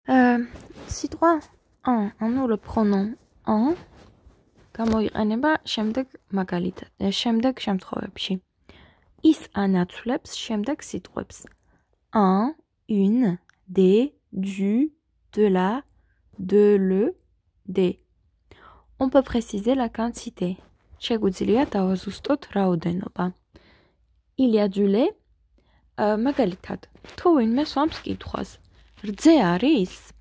სიტყვა ან, ანუ le pronom ან გამოიყენება შემდეგ შემთხვევებში. ის ანაცვლებს შემდეგ სიტყვებს. Un, une, des, du, de la, de le, des. On peut préciser la quantité. შეგვიძლია დავაზუსტოთ რაოდენობა. Il y a du lait. მაგალითად, თუ ვინმე სვამს კითხვას, რძე არის?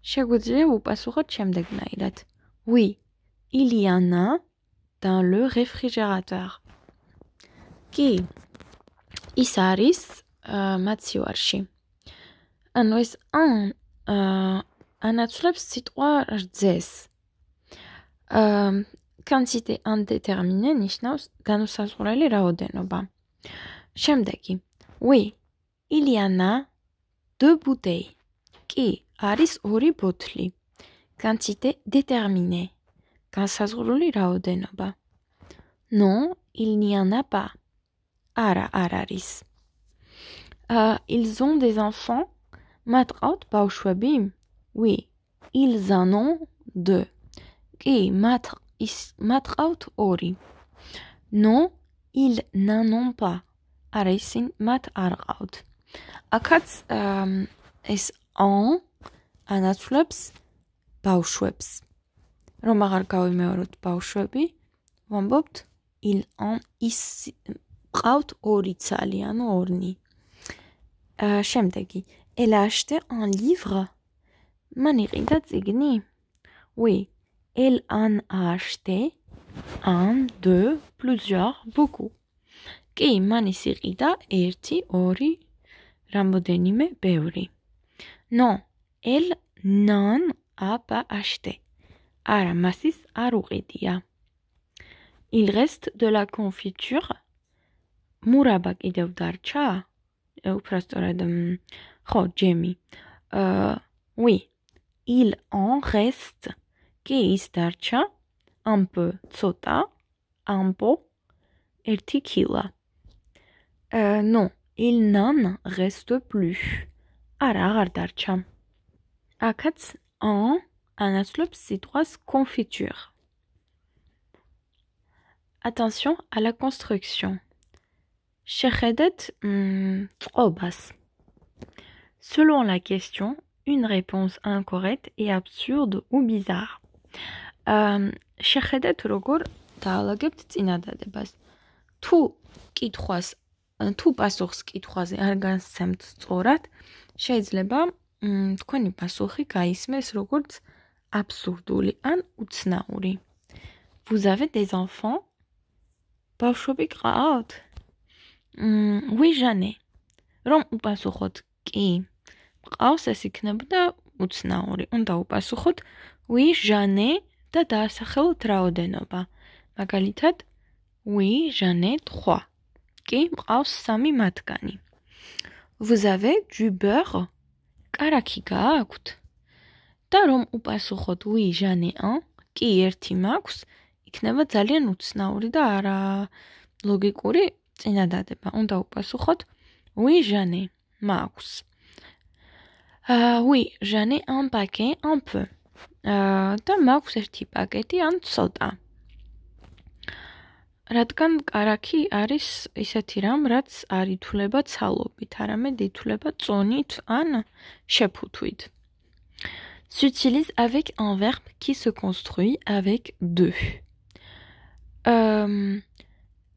შეგვიძლია უპასუხოთ შემდეგნაირად. Oui, il y en a dans le réfrigérateur. კი, ის არის მაცივარში. ანუ ეს ან ანაცვლებს სიტყვა რძეს. Quantité indéterminée ნიშნავს განუსაზღვრელი რაოდენობა. შემდეგი. Oui, il y en a 2 bouteilles. კი, არის 2 ბოთლი. Quantité déterminée. განსაზღვრული რაოდენობა. Non, il n'y en a pas. არა, არ არის. Ils ont des enfants. მათ ყავთ ბავშვები? Oui, ils en ont 2. კი, მათ ყავთ 2. Non, ils n'en ont pas. არა, ისინი მათ არ ყავთ. აქაც ეს en ანაცვლებს ბავშვებს. რომ აღარ გავიმეოროთ ბავშვები, ვამბობთ ის ყავთ 2 ცალი, ანუ 2. შემდეგი. Elle a acheté un livre. მან იყიდა წიგნი? Oui, elle en a acheté un, 2, plusieurs, beaucoup. კი, მან ის იყიდა 1, 2, რამდენიმე ბევრი. Non, elle n'en a pas acheté. არა, მას ის არ უყიდია. Il reste de la confiture. მურაბა კიდევ დარჩა? უბრალოდ ხო, ჯემი. Oui, il en reste. კი, ის დარჩა. Un peu, ცოტა. Un peu, 1 კილა. Non, il n'en reste plus. არა, აღარ დარჩა. აქაც en ანაცვლებს სიტყვას confiture. Attention à la construction. შეხედეთ წყობას. Selon la question, une réponse incorrecte est absurde ou bizarre. შეხედეთ როგორ დაალაგებთ წინადადებას. თუ პასუხს კითხვაზე არ განსცემთ სწორად, შეიძლება თქვენი პასუხი გაისმეს როგორც აბსურდული ან უცნაური. Vous avez des enfants? ბავშვები გყავთ? Oui, j'en ai. რომ უპასუხოთ კი, მყავს, ეს იქნებოდა უცნაური. უნდა უპასუხოთ oui, j'en ai და დაასახელოთ რაოდენობა. მაგალითად, oui, j'en ai 3. კი, მყავს 3 მათგანი. Vous avez du beurre? კარაქი გააქვთ? და რომ უპასუხოთ oui, j'en ai 1, კი, 1 მაქვს, იქნება ძალიან უცნაური და არა ლოგიკური წინადადება. უნდა უპასუხოთ oui, j'en ai, მაქვს. Oui, j'en ai un paquet, un peu. და მაქვს 1 პაკეტი ან ცოტა. რადგან კარაქი არის ისეთი რამ, რაც არ ითვლება ცალობით, არამედ ითვლება წონით ან შეფუთვით. S'utilise avec un verbe qui se construit avec 2.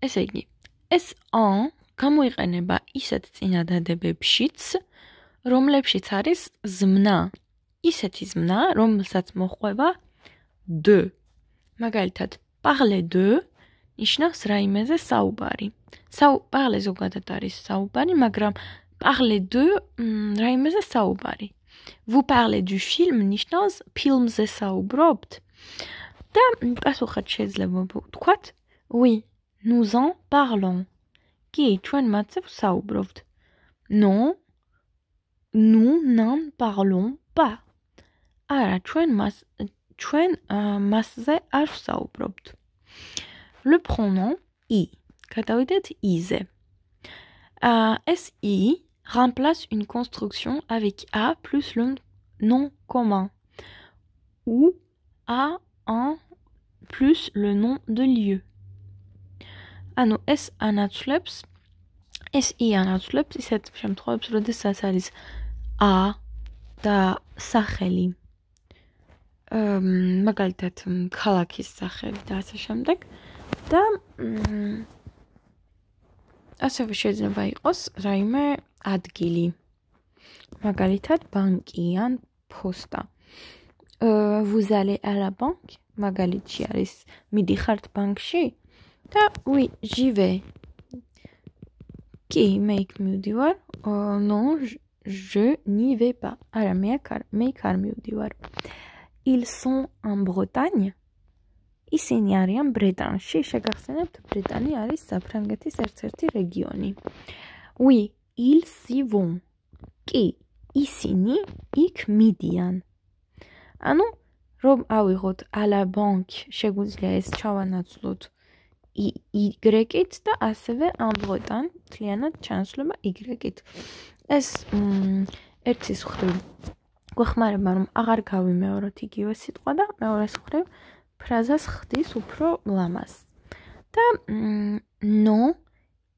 ესე იგი, ეს en გამოიყენება ისეთ წინადადებებშიც, რომლებშიც არის ზმნა. ისეთი ზმნა, რომელსაც მოჰყვება 2. მაგალითად, parler de ნიშნავს რაიმეზე საუბარი. Parler ზოგადად არის საუბარი, მაგრამ parler de რაიმეზე საუბარი. Vous parlez du film ნიშნავს ფილმზე საუბრობთ. და პასუხად შეიძლება ვთქვათ, oui, nous en parlons. კი, ჩვენ მათზე ვსაუბრობთ. Non, nous n'en parlons pas. არა, ჩვენ მასზე არ ვსაუბრობთ. Le pronom i. გადავიდეთ i-ზე. S i remplace une construction avec a plus nom commun ou à un plus le nom de lieu. ანუ ეს ანაცვლებს ეს ი ანაცვლებს ისეთ შემთხვევებს, როდესაც არის ა და სახელი. მაგალითად ქალაქის სახელი და ასე შემდეგ და ასევე შეიძლება იყოს რაიმე ადგილი. მაგალითად ბანკი ან ფოსტა. Vous allez à la banque? მაგალითში არის მიდიხართ ბანკში? და oui, j'y vais. Qui make მივდივარ? Non, je n'y vais pas. არა, მე არ მივდივარ. Ils sont en Bretagne? ისინი არიან ბრეტანში. შეგახსენებთ, ბრეტანი არის საფრანგეთის ერთ-ერთი რეგიონი. Oui, ils y vont. კი, ისინი იქ მიდიან. ანუ რომ ავიღოთ à la banque, შეგვიძლია ეს ჩავანაცვლოთ y-ით და ასევე en Bretagne მთლიანად ჩანაცვლება y-ით. ეს ერთის მხრივ გვეხმარება რომ აღარ გავიმეოროთ იგივე სიტყვა და მეორეს მხრივ ფრაზას ხდის უფრო ლამაზ. და non,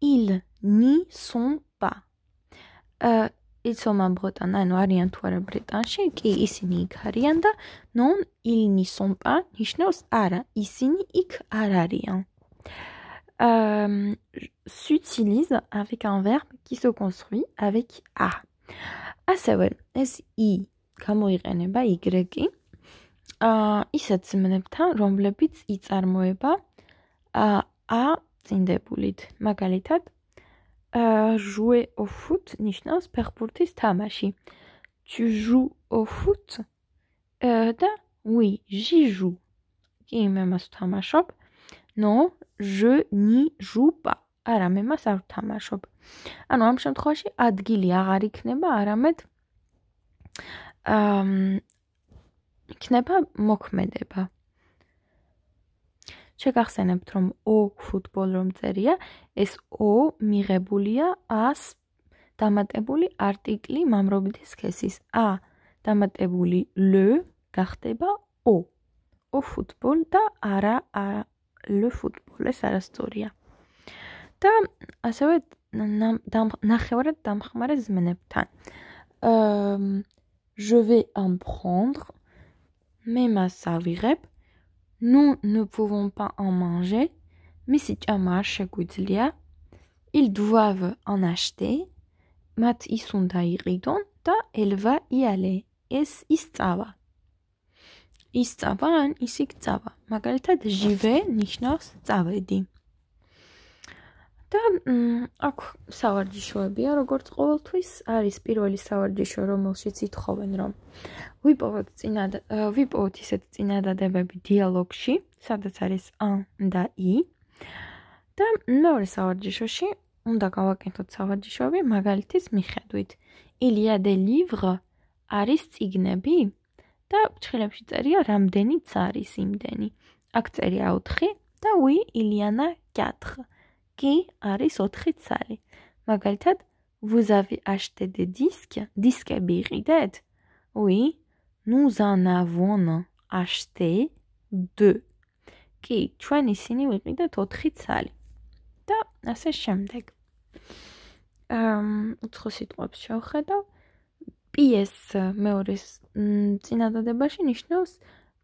ils n'y sont pas. Ils sont en Bretagne, ანუ არიან თუ არა ბრეტანში, კი ისინი იქ არიან და non, ils n'y sont pas ნიშნავს არა, ისინი იქ არ არიან. S'utilise avec un verbe qui se construit avec a. ასევე ეს i გამოიყენება y-ი ისეთ ზმნებთან, რომლებიც იწარმოება a წინდებულით. მაგალითად, jouer au foot ნიშნავს ფეხბურთის თამაში. Tu joues au foot? და oui, j'y joue. კი, მე მას ვთამაშობ. Non, je n'y joue pas. არა, მე მას არ ვთამაშობ. ანუ ამ შემთხვევაში ადგილი აღარ იქნება, არამედ იქნება მოქმედება. შეგახსენებთ, რომ o ფუტბოლ რომ წერია, ეს o მიღებულია as დამატებული არტიკლი მამრობითი სქესის. a დამატებული le გახდება o. o ფუტბოლ და არა le football, ეს არასწორია. და ასევე ნახევარად დამხმარე ზმნებთან. Je vais en prendre. მე მას ავიღებ. Nous ne pouvons pas en manger. მისი ჭამა არ შეგვიძლია. Ils doivent en acheter. მათ ის უნდა იყიდონ და elle va y aller. ეს ისწავა. ისწავა ან ის იქცავა. მაგალითად, j'y vais ნიშნავს წავედი. და აქ სავარჯიშოებია, როგორც ყოველთვის, არის პირველი სავარჯიშო, რომელშიც ითხოვენ, რომ ვიპოვოთ ისეთ წინადადებები დიალოგში, სადაც არის un და i. და მეორე სავარჯიშოში უნდა გავაკეთოთ სავარჯიშოები მაგალითის მიხედვით. Il y a des livres არის წიგნები და ფრჩხილებში წერია რამდენიც არის იმდენი. აქ წერია 4 და oui, il y en a 4. კი არის 4 ცალი. მაგალითად, vous avez acheté des disques? დისკები იყიდეთ? Oui, nous en avons acheté 2. კი, ჩვენ ისინი ვიყიდეთ 4 ცალი. და ასე შემდეგ. უცხო სიტყვებს შევხედავ. pièce მეორის წინადადებაში ნიშნავს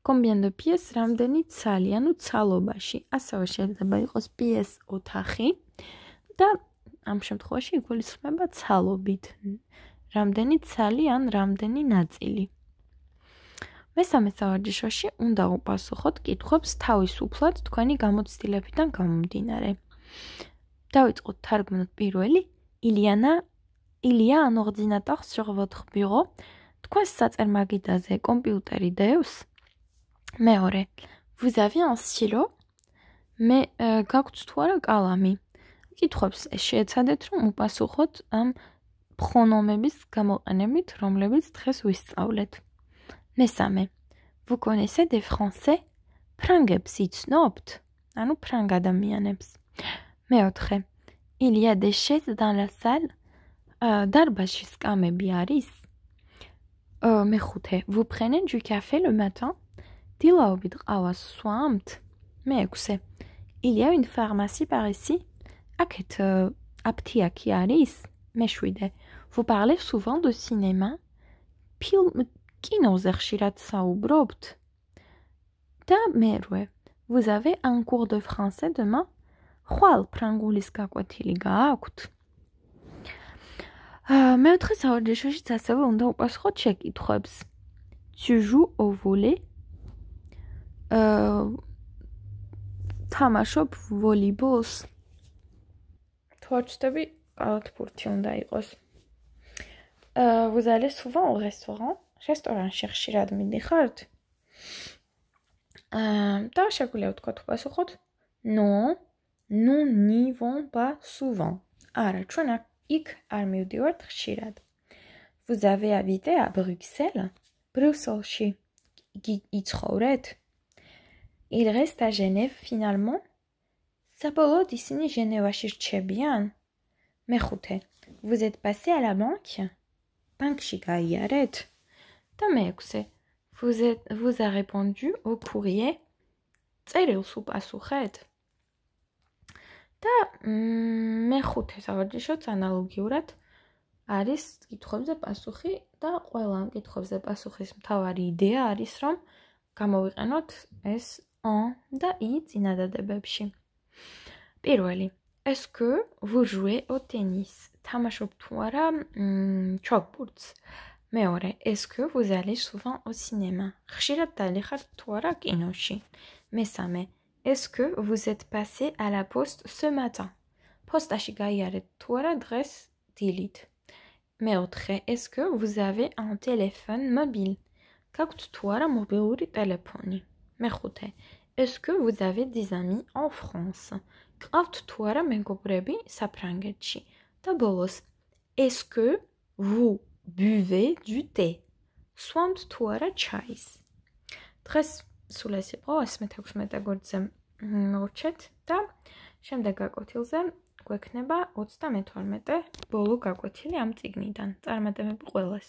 combien de pièces რამდენი ცალი, ანუ ცალობაში. ასევე შეიძლება იყოს pièce ოთახი და ამ შემთხვევაში იგულისხმება ცალობით. რამდენი ცალი ან რამდენი ნაწილი. მესამე სავარჯიშოში უნდა უპასუხოთ კითხვებს თავისუფლად თქვენი გამოცდილებიდან გამომდინარე. დავიწყოთ თარგმნოთ პირველი. Il y a un ordinateur sur votre bureau. თქვენს საწერ-მაგიდაზე კომპიუტერი დევს? მეორე. Vous avez un stylo? მე გაქვთ თუ არა კალამი? კითხვებს შეეცადეთ, რომ უპასუხოთ ამ პრონომების გამოყენებით, რომლებიც დღეს ვისწავლეთ. მესამე. Vous connaissez des Français? ფრანგებს იცნობთ? ანუ ფრანგ ადამიანებს. მეოთხე. Il y a des chaises dans la salle? დარბაზში სკამები არის? მეხუთე. Vous prenez du café le matin? დილაობით ყავას სვამთ? მეექვსე. Il y a une pharmacie par ici? აქეთ აფთიაქი არის? მეშვიდე. Vous parlez souvent de cinéma? კინოზე ხშირად საუბრობთ? და მერვე. Vous avez un cours de français demain? ხვალ ფრანგულის გაკვეთილი გააქვთ? მეოთხე საوارჯიშოშიც ასევე უნდა უპასუხოთ შეკითხვებს. Tu joues au volley? თამაშობ ვოლейბოლს? თუ არ ვწდები, კალათბურთი უნდა იყოს. Vous allez souvent au restaurant? რესტორანში ხშირად მიდიხართ? და შეგვიძლია ვთქვათ უპასუხოთ. Non, nous n'y vont pas souvent. არა, ჩვენ იქ არ მივდივართ ხშირად. Vous avez habité à Bruxelles? ბრიუსელში იცხოვრეთ? Il reste à Genève finalement? საბოლოოდ ისინი ჟენევაში რჩებიან? მეხუთე. Vous êtes passé à la banque? ბანკში გაიარეთ? და მეექვსე. Vous a répondu au courrier? წერილს უპასუხეთ? და მეხუთე საوارჯიშოც ანალოგიურად არის კითხვებზე პასუხი და ყველა ამ კითხვებზე პასუხის მთავარი იდეა არის, რომ გამოვიყენოთ ეს en და i წინადადებებში. პირველი. Est-ce que vous jouez au tennis? თამაშობ თუ არა ჩოგბურთს? მეორე. Est-ce que vous allez souvent au cinéma? ხშირად დაილიხართ თუ არა კინოში? მესამე. Est-ce que vous êtes passé à la poste ce matin? Postashi გაიარეთ თუ არა დღეს დილით? მეოთხე. Est-ce que vous avez un téléphone mobile? გაქვთ თუ არა მობილური ტელეფონი? მეხუთე. Est-ce que vous avez des amis en France? გყავთ თუ არა მეგობრები საფრანგეთში? და ბოლოს. Est-ce que vous buvez du thé? სვამთ თუ არა ჩაის? დღეს სულ ეს იყო 116 გვერდზე მოვჩეთ და შემდეგ გაკვეთილზე გვექნება 32 ბოლო გაკვეთილი ამ წიგნიდან. წარმატებები ყველას!